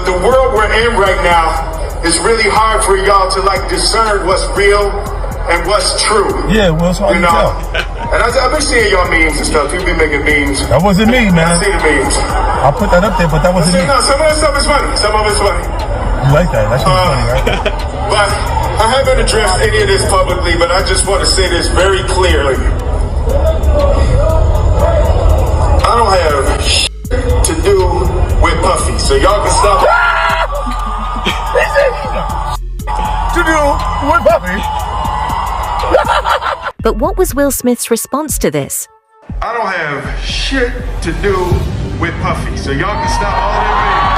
But the world we're in right now, it's really hard for y'all to like discern what's real and what's true. Yeah, well, it's hard to tell. And I've been seeing y'all memes and stuff. You've been making memes. That wasn't me, man. I see the memes. I'll put that up there, but that wasn't me. No, some of that stuff is funny. Some of it's funny. You like that? That's funny, right? But I haven't addressed any of this publicly, but I just want to say this very clearly. I don't have shit to do with Puffy, so y'all can stop. To do with Puffy. But what was Will Smith's response to this? I don't have shit to do with Puffy, so y'all can stop all their meetings.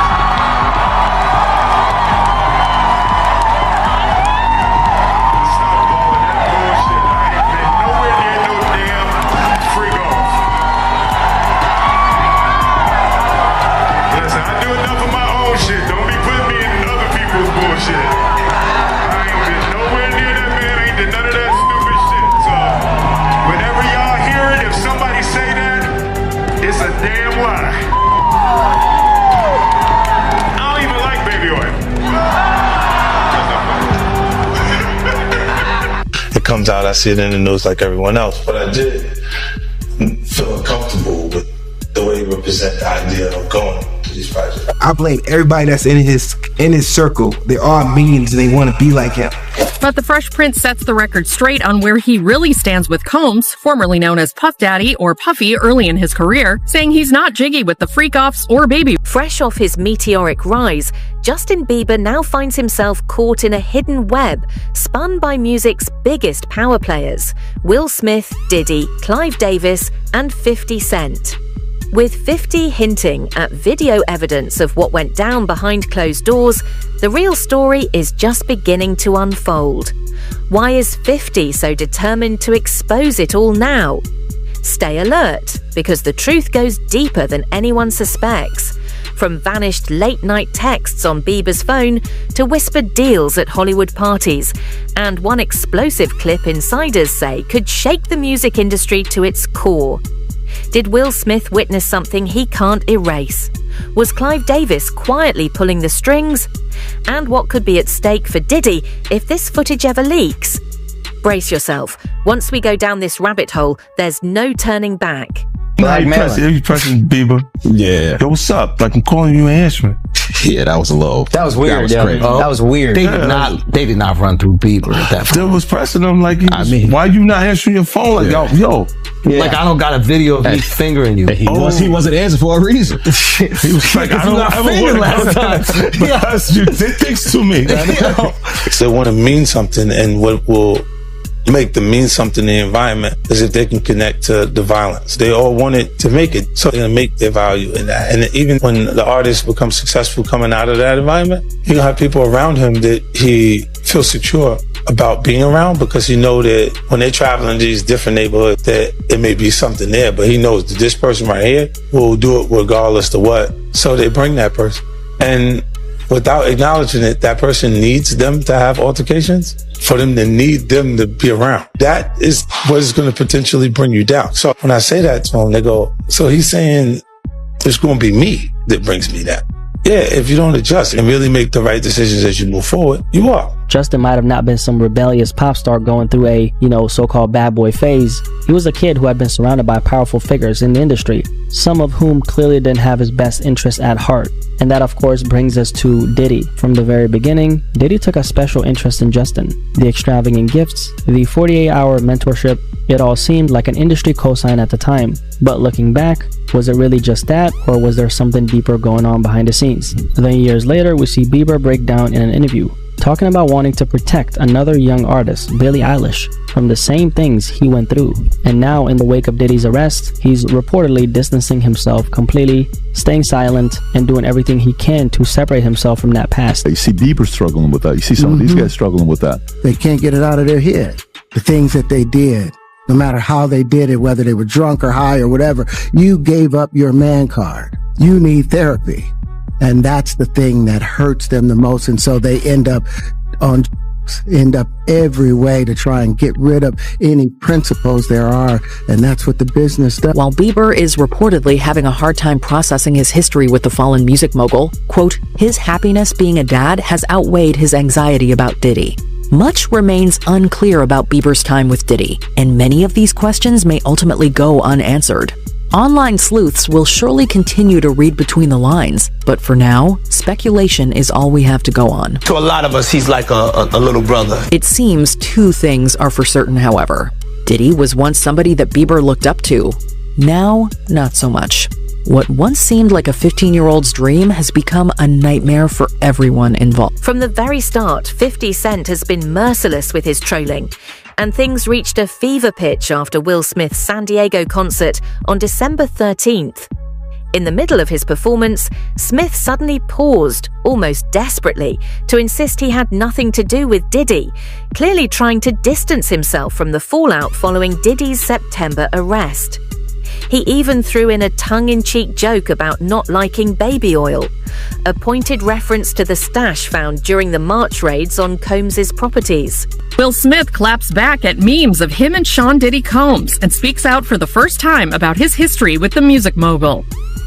Stop all of that bullshit. I ain't been nowhere near no damn freak off. Listen, I do enough of my own shit. Don't be putting me in other people's bullshit. I ain't been nowhere near that man. I ain't did none of that stupid shit. So, whenever y'all hear it, if somebody say that, it's a damn lie. I don't even like baby oil. It comes out, I see it in the news like everyone else. But I did feel uncomfortable with the way he represent the idea of going to these projects. I blame everybody that's in his circle. They're all means and they want to be like him. But the Fresh Prince sets the record straight on where he really stands with Combs, formerly known as Puff Daddy or Puffy early in his career, saying he's not jiggy with the freak-offs or baby. Fresh off his meteoric rise, Justin Bieber now finds himself caught in a hidden web spun by music's biggest power players, Will Smith, Diddy, Clive Davis, and 50 Cent. With 50 hinting at video evidence of what went down behind closed doors, the real story is just beginning to unfold. Why is 50 so determined to expose it all now? Stay alert, because the truth goes deeper than anyone suspects. From vanished late-night texts on Bieber's phone to whispered deals at Hollywood parties, and one explosive clip insiders say could shake the music industry to its core. Did Will Smith witness something he can't erase? Was Clive Davis quietly pulling the strings? And what could be at stake for Diddy if this footage ever leaks? Brace yourself. Once we go down this rabbit hole, there's no turning back. You pressing Bieber. Yeah. Yo, what's up? Like, I'm calling you and answering. Yeah, that was a little. That was weird. That was crazy. That was weird. They did not run through Bieber at that point. Still was pressing him like, why you not answering your phone? Like, yo. Yeah. Like, I don't got a video of me fingering you. He wasn't answering for a reason. He was like, I don't ever want to because you did things to me. They want to mean something, and what will make them mean something in the environment is if they can connect to the violence. They all want it to make it, so they're going to make their value in that. And even when the artist becomes successful coming out of that environment, you're going to have people around him that he feels secure about being around, because he know that when they travel in these different neighborhoods that it may be something there, but he knows that this person right here will do it regardless of what. So they bring that person. And without acknowledging it, that person needs them to have altercations, for them to need them to be around. That is what is going to potentially bring you down. So when I say that to them, they go, so he's saying it's going to be me that brings me that. Yeah, if you don't adjust and really make the right decisions as you move forward, you are. Justin might have not been some rebellious pop star going through a, so-called bad boy phase. He was a kid who had been surrounded by powerful figures in the industry, some of whom clearly didn't have his best interests at heart. And that, of course, brings us to Diddy. From the very beginning, Diddy took a special interest in Justin. The extravagant gifts, the 48-hour mentorship, it all seemed like an industry cosign at the time. But looking back, was it really just that, or was there something deeper going on behind the scenes? Then years later, we see Bieber break down in an interview, talking about wanting to protect another young artist, Billie Eilish, from the same things he went through. And now, in the wake of Diddy's arrest, he's reportedly distancing himself completely, staying silent, and doing everything he can to separate himself from that past. You see Bieber struggling with that. You see some of these guys struggling with that. They can't get it out of their head. The things that they did, no matter how they did it, whether they were drunk or high or whatever, you gave up your man card. You need therapy. And that's the thing that hurts them the most. And so they end up on end up every way to try and get rid of any principles there are, and that's what the business does. While Bieber is reportedly having a hard time processing his history with the fallen music mogul, quote, his happiness being a dad has outweighed his anxiety about Diddy. Much remains unclear about Bieber's time with Diddy, and many of these questions may ultimately go unanswered. Online sleuths will surely continue to read between the lines, but for now, speculation is all we have to go on. To a lot of us, he's like a little brother. It seems two things are for certain, however. Diddy was once somebody that Bieber looked up to. Now, not so much. What once seemed like a 15-year-old's dream has become a nightmare for everyone involved. From the very start, 50 Cent has been merciless with his trolling, and things reached a fever pitch after Will Smith's San Diego concert on December 13th. In the middle of his performance, Smith suddenly paused, almost desperately, to insist he had nothing to do with Diddy, clearly trying to distance himself from the fallout following Diddy's September arrest. He even threw in a tongue-in-cheek joke about not liking baby oil, a pointed reference to the stash found during the March raids on Combs's properties. Will Smith claps back at memes of him and Sean Diddy Combs and speaks out for the first time about his history with the music mogul.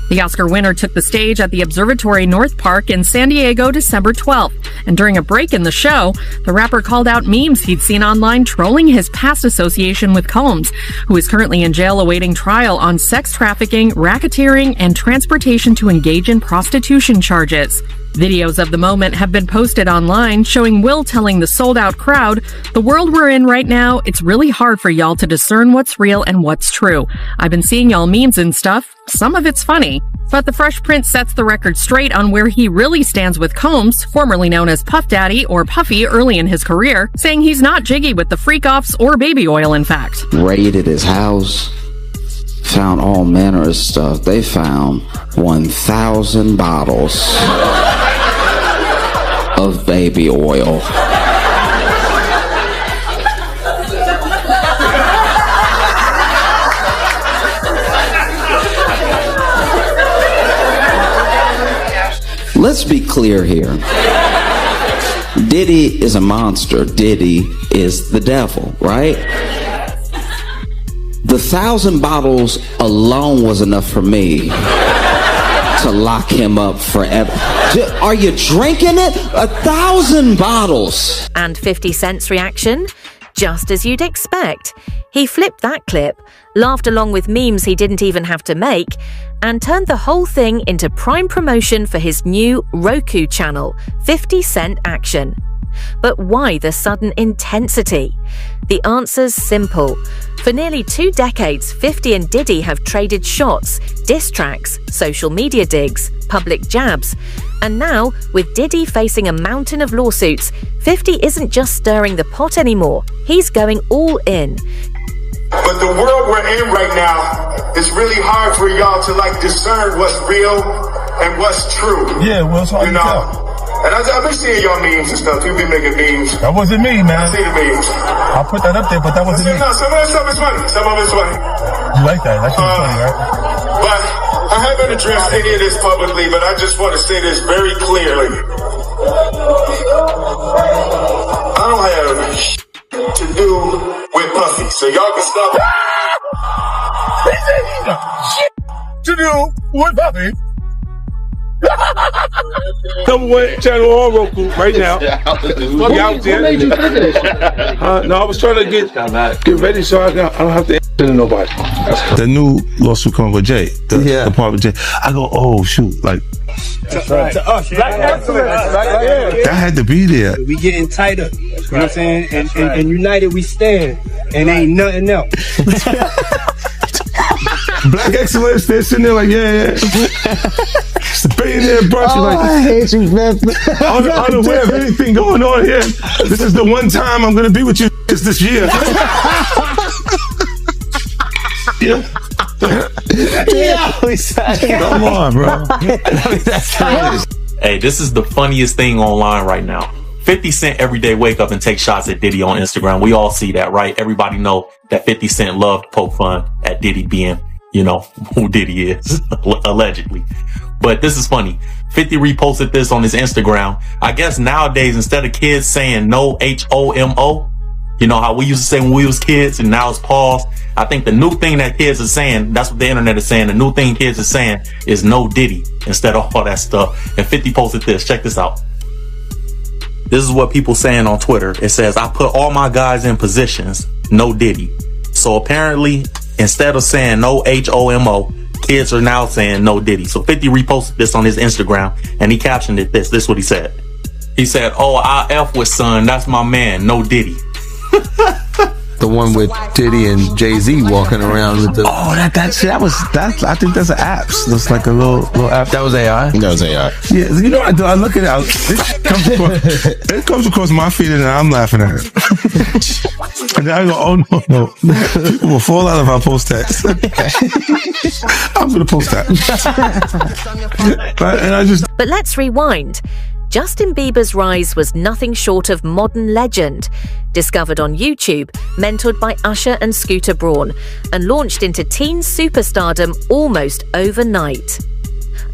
The Oscar winner took the stage at the Observatory North Park in San Diego December 12th, and during a break in the show, the rapper called out memes he'd seen online trolling his past association with Combs, who is currently in jail awaiting trial on sex trafficking, racketeering, and transportation to engage in prostitution charges. Videos of the moment have been posted online showing Will telling the sold-out crowd, "The world we're in right now, it's really hard for y'all to discern what's real and what's true. I've been seeing y'all memes and stuff. Some of it's funny." But the Fresh Prince sets the record straight on where he really stands with Combs, formerly known as Puff Daddy or Puffy early in his career, saying he's not jiggy with the freak-offs or baby oil, in fact. Raided his house, found all manner of stuff. They found 1,000 bottles of baby oil. Let's be clear here. Diddy is a monster. Diddy is the devil, right? The 1,000 bottles alone was enough for me to lock him up forever. Are you drinking it? 1,000 bottles. And 50 Cent's reaction? Just as you'd expect. He flipped that clip, laughed along with memes he didn't even have to make, and turned the whole thing into prime promotion for his new Roku channel, 50 Cent Action. But why the sudden intensity? The answer's simple. For nearly 2 decades, 50 and Diddy have traded shots, diss tracks, social media digs, public jabs. And now, with Diddy facing a mountain of lawsuits, 50 isn't just stirring the pot anymore. He's going all in. But the world we're in right now, it's really hard for y'all to discern what's real and what's true. Yeah, well, it's hard to tell. And I've been seeing y'all memes and stuff. You've been making memes. That wasn't me, man. I see the memes. I'll put that up there, but that wasn't me. No, some of that stuff is funny. Some of it's funny. You like that? That shit's funny, right? But I haven't addressed any of this publicly, but I just want to say this very clearly. I don't have to do with Puffy, so y'all can stop. To do with Puffy. #1 channel on Roku right now. What made you think of this? No, I was trying to get ready so I don't have to answer to nobody. The new lawsuit coming with Jay, the part with Jay. I go, oh shoot, That's right. To us, that had to be there. We getting tighter, you know what I'm saying? And united we stand, and ain't nothing else. Black excellence, they're sitting there yeah. It's the billionaire brunch. I hate you, man. Unaware of anything going on here. This is the one time I'm going to be with you this year. Come on, bro. That's crazy. Hey, this is the funniest thing online right now. 50 Cent every day wake up and take shots at Diddy on Instagram. We all see that, right? Everybody know that 50 Cent loved to poke fun at Diddy being, who Diddy is, allegedly. But this is funny. 50 reposted this on his Instagram. I guess nowadays, instead of kids saying no H-O-M-O, you know how we used to say when we was kids and now it's pause. I think the new thing that kids are saying, that's what the internet is saying. The new thing kids are saying is no Diddy instead of all that stuff. And 50 posted this. Check this out. This is what people saying on Twitter. It says, I put all my guys in positions, no Diddy. So apparently, instead of saying no H-O-M-O, kids are now saying no Diddy. So 50 reposted this on his Instagram and he captioned it this. This is what he said. He said, oh, I F with son. That's my man. No Diddy. The one with Diddy and Jay-Z walking around with the... Oh, that I think that's an apps. Looks like a little app. That was AI? That was AI. Yeah, you know what I do? I look at it, it comes across my feed and I'm laughing at it. And then I go, oh no. People will fall out if I post that. I'm going to post that. But let's rewind. Justin Bieber's rise was nothing short of modern legend. Discovered on YouTube, mentored by Usher and Scooter Braun, and launched into teen superstardom almost overnight.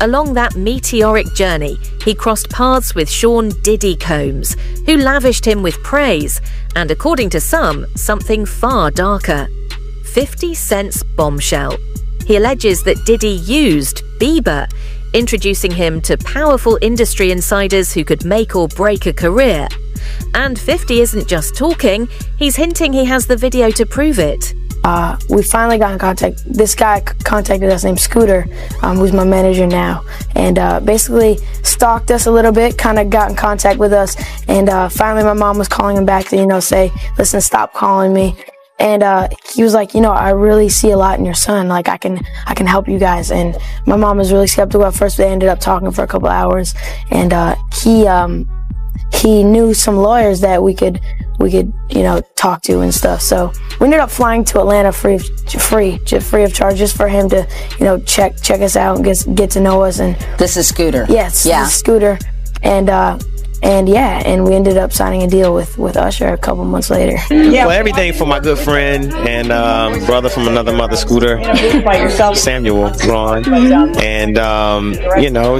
Along that meteoric journey, he crossed paths with Sean Diddy Combs, who lavished him with praise, and according to some, something far darker. 50 Cent's bombshell. He alleges that Diddy used Bieber, introducing him to powerful industry insiders who could make or break a career. And 50 isn't just talking, he's hinting he has the video to prove it. We finally got in contact. This guy contacted us named Scooter, who's my manager now, and basically stalked us a little bit, kind of got in contact with us, and finally my mom was calling him back to, say, listen, stop calling me. And he was like, I really see a lot in your son. Like, I can help you guys. And my mom was really skeptical at first, but they ended up talking for a couple hours. And he knew some lawyers that we could talk to and stuff. So we ended up flying to Atlanta free of charge, just for him to check us out and get to know us. And this is Scooter. Yes, yeah. This is Scooter. And we ended up signing a deal with Usher a couple months later. Well, everything for my good friend and brother from another mother, Scooter, Samuel Ron, and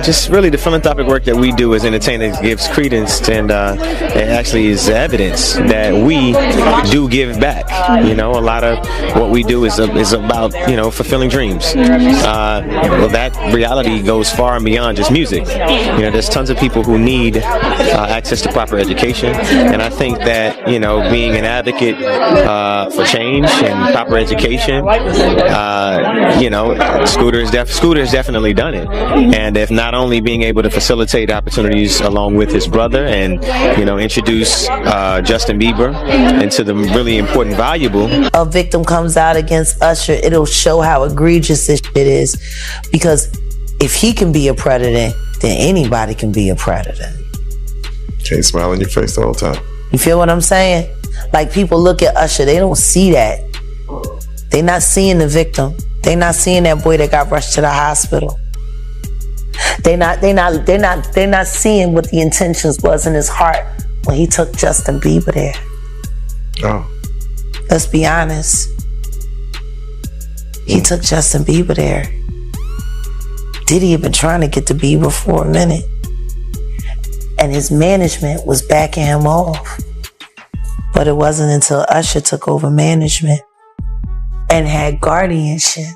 just really the philanthropic work that we do as entertainers gives credence, and it actually is evidence that we do give back. A lot of what we do is about fulfilling dreams. Well, that reality goes far and beyond just music. There's tons of people who need access to proper education, and I think that being an advocate for change and proper education, Scooter has definitely done it. And if not only being able to facilitate opportunities along with his brother and introduce Justin Bieber into the really important, valuable. A victim comes out against Usher, it'll show how egregious this shit is, because if he can be a predator, then anybody can be a predator. Can't smile in your face the whole time. You feel what I'm saying? Like, people look at Usher, they don't see that. They not seeing the victim. They not seeing that boy that got rushed to the hospital. They not seeing what the intentions was in his heart when he took Justin Bieber there. Oh. Let's be honest. He took Justin Bieber there. Diddy had been trying to get to Bieber for a minute, and his management was backing him off. But it wasn't until Usher took over management and had guardianship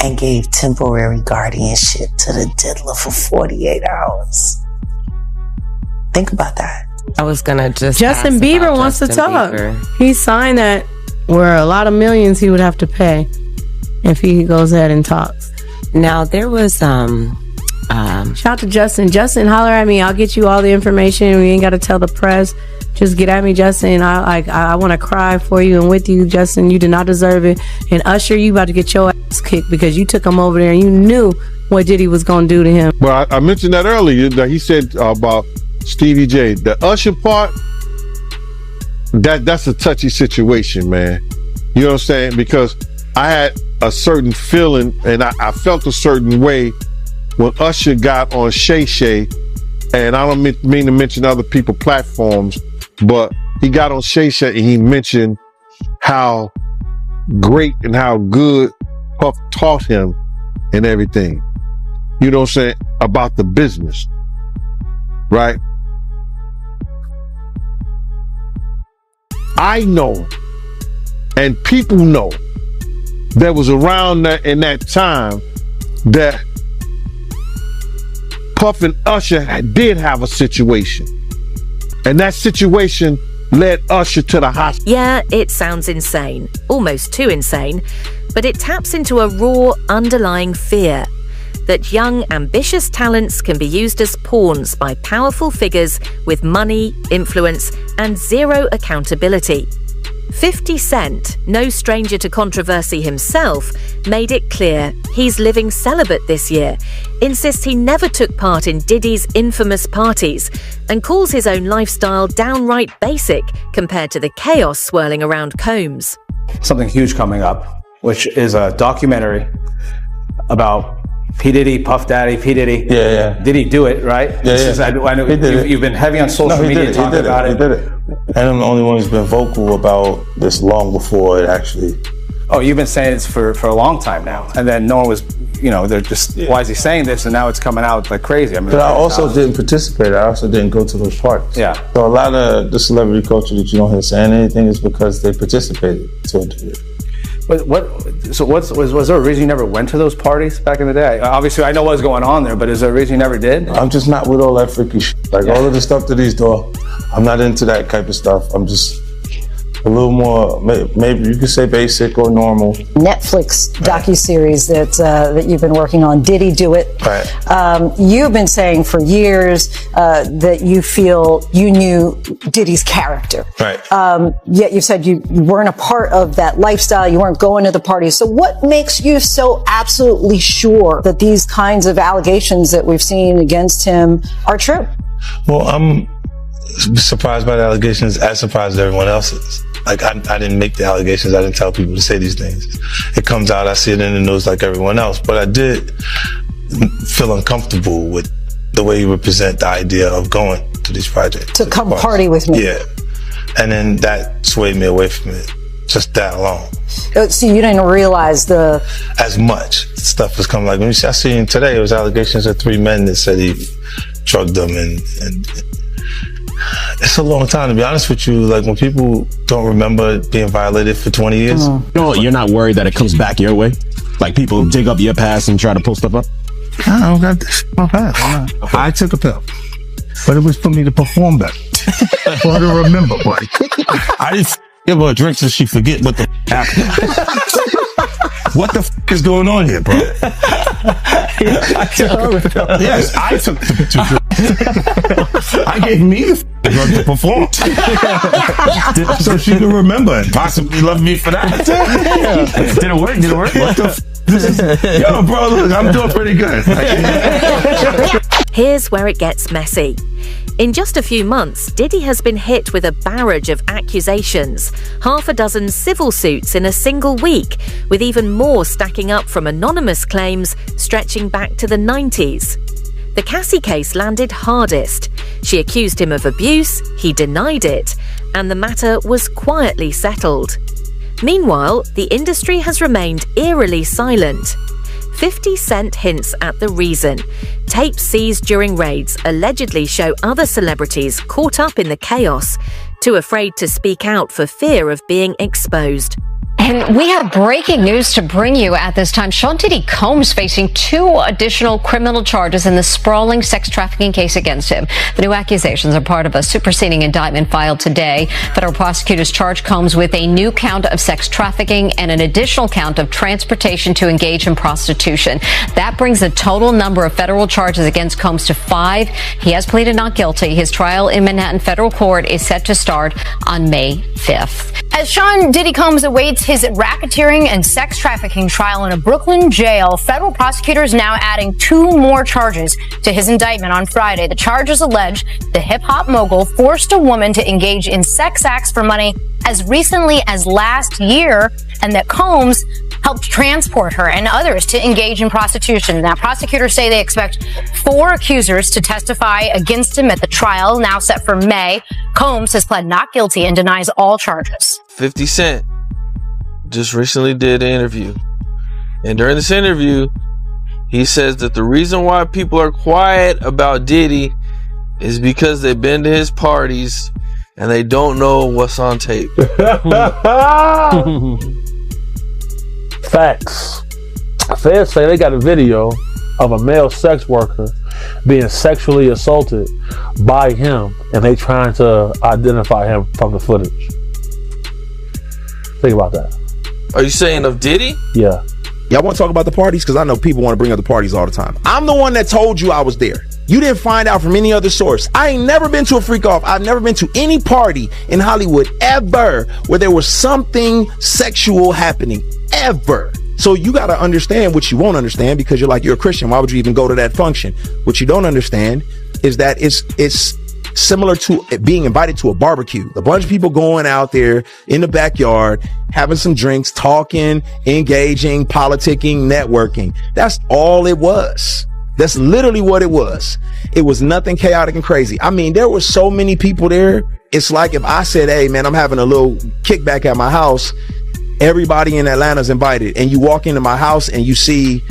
and gave temporary guardianship to the diddler for 48 hours. Think about that. I was gonna just Justin Bieber wants to talk. He signed that where a lot of millions he would have to pay if he goes ahead and talks. Now there was shout out to Justin. Justin, holler at me. I'll get you all the information. We ain't got to tell the press. Just get at me, Justin. I want to cry for you and with you, Justin. You did not deserve it. And Usher, you about to get your ass kicked because you took him over there and you knew what Diddy was going to do to him. Well, I mentioned that earlier. That he said about Stevie J. The Usher part, that's a touchy situation, man. You know what I'm saying? Because I had a certain feeling and I felt a certain way when Usher got on Shay Shay, and I don't mean to mention other people's platforms, but he got on Shay Shay and he mentioned how great and how good Puff taught him and everything. you know what I'm saying, about the business, right? I know, and people know, that was around that in that time that Puff and Usher did have a situation. And that situation led Usher to the hospital. Yeah, it sounds insane, almost too insane, but it taps into a raw underlying fear that young, ambitious talents can be used as pawns by powerful figures with money, influence, and zero accountability. 50 Cent, no stranger to controversy himself, made it clear he's living celibate this year, insists he never took part in Diddy's infamous parties, and calls his own lifestyle downright basic compared to the chaos swirling around Combs. Something huge coming up, which is a documentary about P. Diddy, Puff Daddy, P. Diddy. Yeah. Did he do it, right? Yeah. I know you've been heavy on social media talking about it. He did it. And I'm the only one who's been vocal about this long before it actually. Oh, you've been saying this for a long time now. And then no one was, they're just, why is he saying this? And now it's coming out like crazy. I mean, but I also didn't participate. I also didn't go to those parties. Yeah. So a lot of the celebrity culture that you don't hear saying anything is because they participated to a degree. Was there a reason you never went to those parties back in the day? Obviously, I know what was going on there, but is there a reason you never did? I'm just not with all that freaky shit. Like all of the stuff that he's doing, I'm not into that type of stuff. I'm just a little more, maybe you could say basic or normal. Netflix docuseries that you've been working on. Did he do it? Right. You've been saying for years that you feel you knew Diddy's character. Right. Yet you said you weren't a part of that lifestyle. You weren't going to the parties. So what makes you so absolutely sure that these kinds of allegations that we've seen against him are true? Well, I'm surprised by the allegations, as surprised as everyone else is. Like, I didn't make the allegations. I didn't tell people to say these things. It comes out, I see it in the news like everyone else. But I did feel uncomfortable with the way you represent the idea of going to these projects. To come party with me. Yeah. And then that swayed me away from it. Just that alone. So you didn't realize as much stuff was coming. Like, when I seen today, it was allegations of 3 men that said he drugged them and it's a long time, to be honest with you. Like, when people don't remember being violated for 20 years. You're not worried that it comes back your way? Like, people dig up your past and try to pull stuff up? I don't got this in my past. I took a pill, but it was for me to perform better. For her to remember, buddy. I didn't give her a drink so she forget what the happened. What the is going on here, bro? I took a pill. Yes, I took the 2 drinks. I gave me the drug to perform. So she could remember and possibly love me for that. Did it work? What the yo, bro, look, I'm doing pretty good. Here's where it gets messy. In just a few months, Diddy has been hit with a barrage of accusations, 6 civil suits in a single week, with even more stacking up from anonymous claims stretching back to the 90s. The Cassie case landed hardest. She accused him of abuse, he denied it, and the matter was quietly settled. Meanwhile, the industry has remained eerily silent. 50 Cent hints at the reason. Tapes seized during raids allegedly show other celebrities caught up in the chaos, too afraid to speak out for fear of being exposed. And we have breaking news to bring you at this time. Sean Diddy Combs facing 2 additional criminal charges in the sprawling sex trafficking case against him. The new accusations are part of a superseding indictment filed today. Federal prosecutors charge Combs with a new count of sex trafficking and an additional count of transportation to engage in prostitution. That brings the total number of federal charges against Combs to 5. He has pleaded not guilty. His trial in Manhattan federal court is set to start on May 5th. As Sean Diddy Combs awaits his racketeering and sex trafficking trial in a Brooklyn jail, federal prosecutors now adding 2 more charges to his indictment on Friday. The charges allege the hip-hop mogul forced a woman to engage in sex acts for money as recently as last year, and that Combs helped transport her and others to engage in prostitution. Now, prosecutors say they expect 4 accusers to testify against him at the trial, now set for May. Combs has pled not guilty and denies all charges. 50 Cent just recently did an interview. And during this interview, He says that the reason why people are quiet about Diddy is because they've been to his parties and they don't know what's on tape. Facts. Feds say they got a video of a male sex worker being sexually assaulted by him, and they trying to identify him from the footage. Think about that. Are you saying of Diddy? Yeah. Y'all want to talk about the parties? Because I know people want to bring up the parties all the time. I'm the one that told you I was there. You didn't find out from any other source. I ain't never been to a freak off. I've never been to any party in Hollywood ever where there was something sexual happening. Ever. So you got to understand what you won't understand, because you're a Christian. Why would you even go to that function? What you don't understand is that it's similar to being invited to a barbecue. A bunch of people going out there in the backyard, having some drinks, talking, engaging, politicking, networking. That's all it was. That's literally what it was. It was nothing chaotic and crazy. I mean, there were so many people there. It's like if I said, hey man, I'm having a little kickback at my house, everybody in Atlanta's invited, and you walk into my house and you see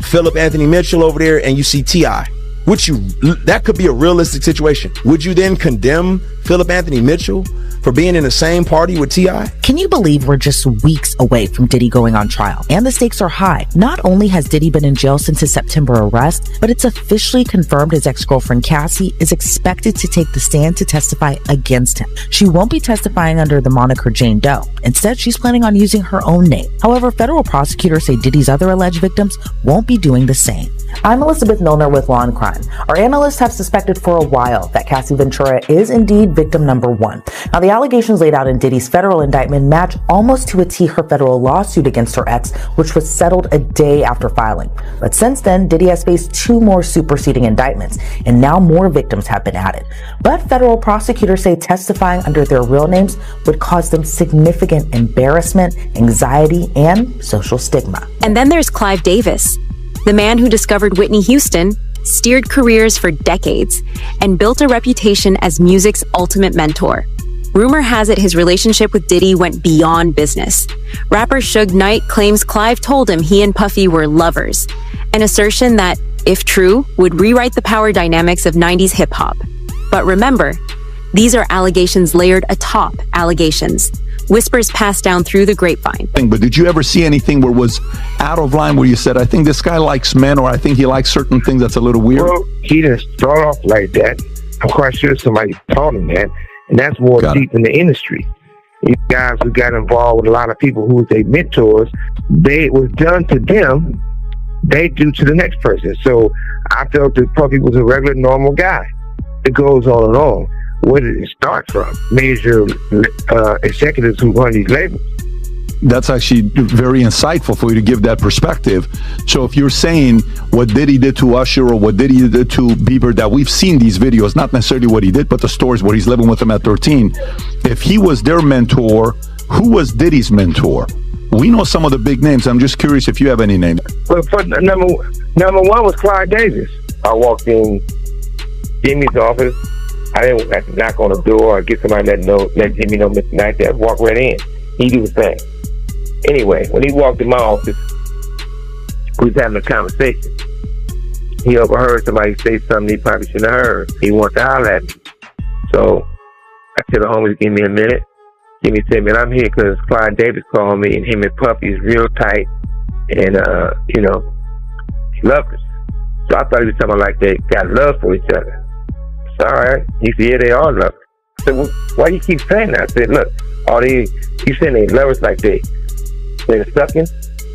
Philip Anthony Mitchell over there and you see T.I. That could be a realistic situation. Would you then condemn Philip Anthony Mitchell for being in the same party with T.I.? Can you believe we're just weeks away from Diddy going on trial? And the stakes are high. Not only has Diddy been in jail since his September arrest, but it's officially confirmed his ex-girlfriend Cassie is expected to take the stand to testify against him. She won't be testifying under the moniker Jane Doe. Instead, she's planning on using her own name. However, federal prosecutors say Diddy's other alleged victims won't be doing the same. I'm Elizabeth Milner with Law and Crime. Our analysts have suspected for a while that Cassie Ventura is indeed victim number one. Now, the allegations laid out in Diddy's federal indictment match almost to a T her federal lawsuit against her ex, which was settled a day after filing. But since then, Diddy has faced 2 more superseding indictments, and now more victims have been added. But federal prosecutors say testifying under their real names would cause them significant embarrassment, anxiety, and social stigma. And then there's Clive Davis, the man who discovered Whitney Houston, steered careers for decades, and built a reputation as music's ultimate mentor. Rumor has it his relationship with Diddy went beyond business. Rapper Suge Knight claims Clive told him he and Puffy were lovers, an assertion that, if true, would rewrite the power dynamics of 90s hip-hop. But remember, these are allegations layered atop allegations. Whispers passed down through the grapevine. But did you ever see anything where it was out of line, where you said, I think this guy likes men, or I think he likes certain things that's a little weird? Well, he didn't start off like that. I'm quite sure somebody taught him that. And that's more deep in the industry. These guys who got involved with a lot of people who was their mentors, it was done to them, they do to the next person. So I felt that Puffy was a regular, normal guy. It goes on and on. Where did it start from? Major executives who run these labels. That's actually very insightful for you to give that perspective. So if you're saying what Diddy did to Usher or what Diddy did to Bieber, that we've seen these videos, not necessarily what he did, but the stories where he's living with them at 13. If he was their mentor, who was Diddy's mentor? We know some of the big names. I'm just curious if you have any names. Well, number one was Clyde Davis. I walked in Jimmy's office. I didn't have to knock on the door or get somebody let Jimmy know Mr. Knight there. Walk right in. He do his thing. Anyway, when he walked in my office, we was having a conversation. He overheard somebody say something he probably shouldn't have heard. He wanted to holler at me. So I tell the homies, give me a minute. Jimmy said, man, I'm here because Clyde Davis called me, and him and Puffy is real tight, and, lovers. So I thought he was talking like they got love for each other. So, all right. He said, yeah, they are lovers. I said, well, why do you keep saying that? I said, look, you saying they lovers like they're sucking?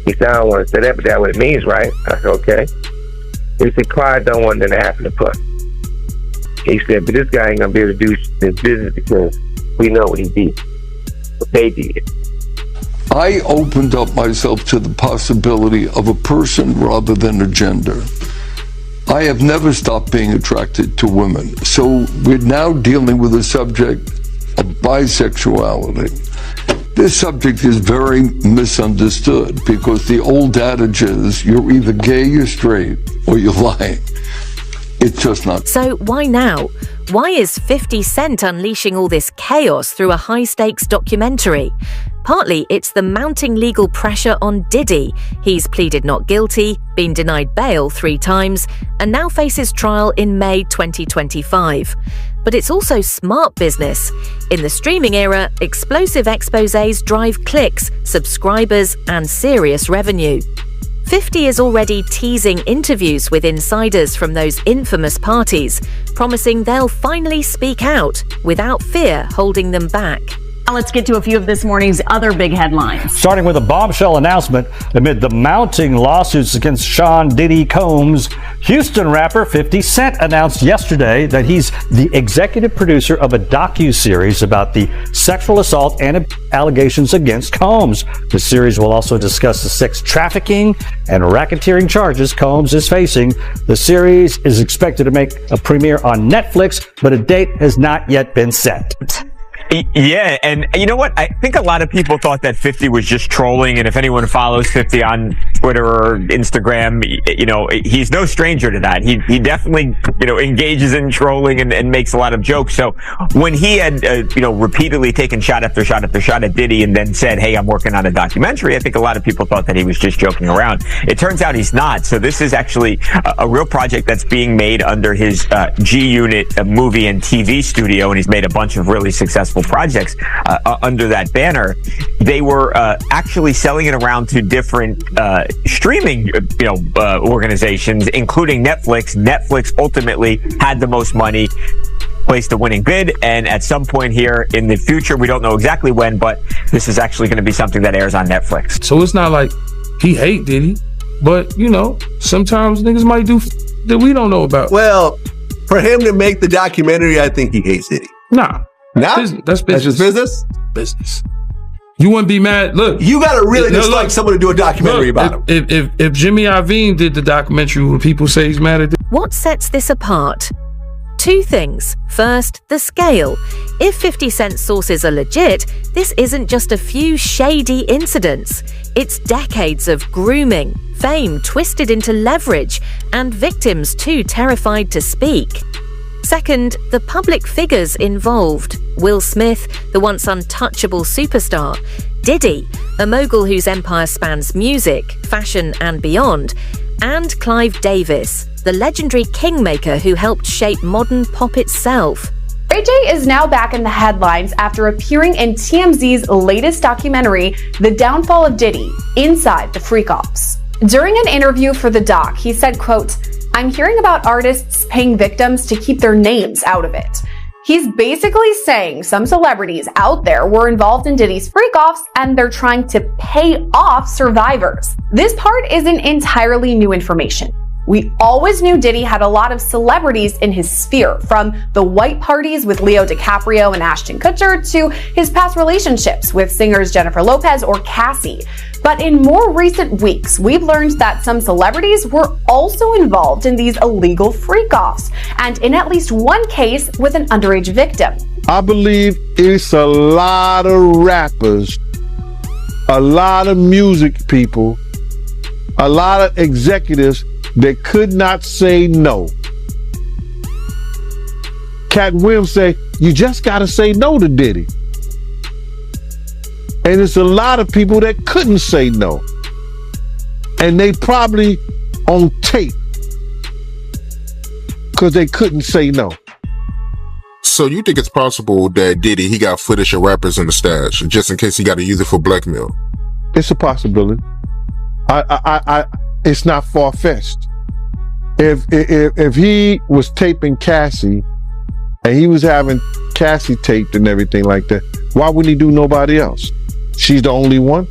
He said, I don't want to say that, but that's what it means, right? I said, okay. He said, Clyde don't want that to happen to Puff. He said, but this guy ain't going to be able to do his business because we know what he did. What they did. I opened up myself to the possibility of a person rather than a gender. I have never stopped being attracted to women. So we're now dealing with the subject of bisexuality. This subject is very misunderstood because the old adage is you're either gay or straight or you're lying. It's just not. So why now? Why is 50 Cent unleashing all this chaos through a high-stakes documentary? Partly, it's the mounting legal pressure on Diddy. He's pleaded not guilty, been denied bail 3 times, and now faces trial in May 2025. But it's also smart business. In the streaming era, explosive exposés drive clicks, subscribers, and serious revenue. 50 is already teasing interviews with insiders from those infamous parties, promising they'll finally speak out without fear holding them back. Now let's get to a few of this morning's other big headlines. Starting with a bombshell announcement amid the mounting lawsuits against Sean Diddy Combs, Houston rapper 50 Cent announced yesterday that he's the executive producer of a docuseries about the sexual assault and allegations against Combs. The series will also discuss the sex trafficking and racketeering charges Combs is facing. The series is expected to make a premiere on Netflix, but a date has not yet been set. Yeah, and you know what? I think a lot of people thought that 50 was just trolling, and if anyone follows 50 on Twitter or Instagram, you know, he's no stranger to that. He definitely, you know, engages in trolling and makes a lot of jokes. So when he had, you know, repeatedly taken shot after shot after shot at Diddy and then said, hey, I'm working on a documentary, I think a lot of people thought that he was just joking around. It turns out he's not. So this is actually a real project that's being made under his G-Unit movie and TV studio, and he's made a bunch of really successful projects under that banner. They were actually selling it around to different streaming, organizations, including Netflix. Netflix ultimately had the most money, placed the winning bid, and at some point here in the future, we don't know exactly when, but this is actually going to be something that airs on Netflix. So it's not like he hate Diddy, but you know, sometimes niggas might do that we don't know about. Well, for him to make the documentary, I think he hates Diddy. Nah. Nah? That's business. That's just business? Business. You wouldn't be mad. Look, you gotta really dislike someone to do a documentary about him. If Jimmy Iovine did the documentary, would people say he's mad at Diddy? What sets this apart? 2 things. First, the scale. If 50 Cent's sources are legit, this isn't just a few shady incidents. It's decades of grooming, fame twisted into leverage, and victims too terrified to speak. Second, the public figures involved. Will Smith, the once untouchable superstar. Diddy, a mogul whose empire spans music, fashion, and beyond. And Clive Davis, the legendary kingmaker who helped shape modern pop itself. Ray J is now back in the headlines after appearing in TMZ's latest documentary, The Downfall of Diddy, Inside the Freak-Offs. During an interview for the doc, he said, quote, I'm hearing about artists paying victims to keep their names out of it. He's basically saying some celebrities out there were involved in Diddy's freak-offs and they're trying to pay off survivors. This part isn't entirely new information. We always knew Diddy had a lot of celebrities in his sphere, from the white parties with Leo DiCaprio and Ashton Kutcher to his past relationships with singers Jennifer Lopez or Cassie. But in more recent weeks, we've learned that some celebrities were also involved in these illegal freak-offs, and in at least one case with an underage victim. I believe it's a lot of rappers, a lot of music people, a lot of executives that could not say no. Cat Williams say, you just gotta say no to Diddy. And it's a lot of people that couldn't say no. And they probably on tape because they couldn't say no. So you think it's possible that Diddy, he got footage of rappers in the stash just in case he got to use it for blackmail? It's a possibility. It's not far-fetched. If he was taping Cassie and he was having Cassie taped and everything like that, why wouldn't he do nobody else? She's the only one?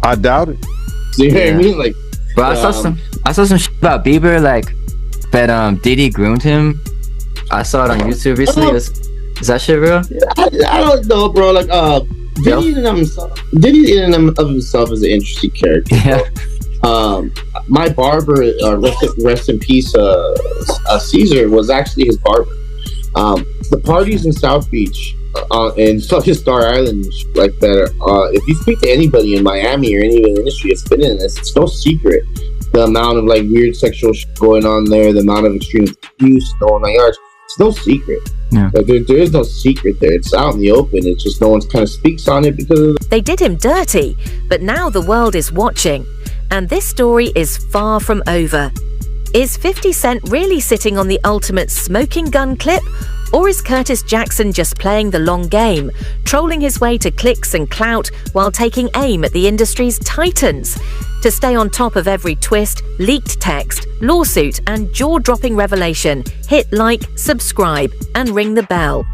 I doubt it. You know what I mean? Like, but I saw some shit about Bieber, like that Diddy groomed him. I saw it on YouTube recently. Is that shit real? I don't know, bro. Like, Diddy in and of himself is an interesting character. Yeah. My barber, rest in peace, Caesar, was actually his barber. The parties in South Beach and Star Island like that, if you speak to anybody in Miami or any of the industry that's been in this, it's no secret the amount of like weird sexual shit going on there, the amount of extreme abuse, the whole 9 yards. It's no secret. Yeah. Like there is no secret there. It's out in the open. It's just no one kind of speaks on it because of They did him dirty, but now the world is watching. And this story is far from over. Is 50 Cent really sitting on the ultimate smoking gun clip? Or is Curtis Jackson just playing the long game, trolling his way to clicks and clout while taking aim at the industry's titans? To stay on top of every twist, leaked text, lawsuit, and jaw-dropping revelation, hit like, subscribe, and ring the bell.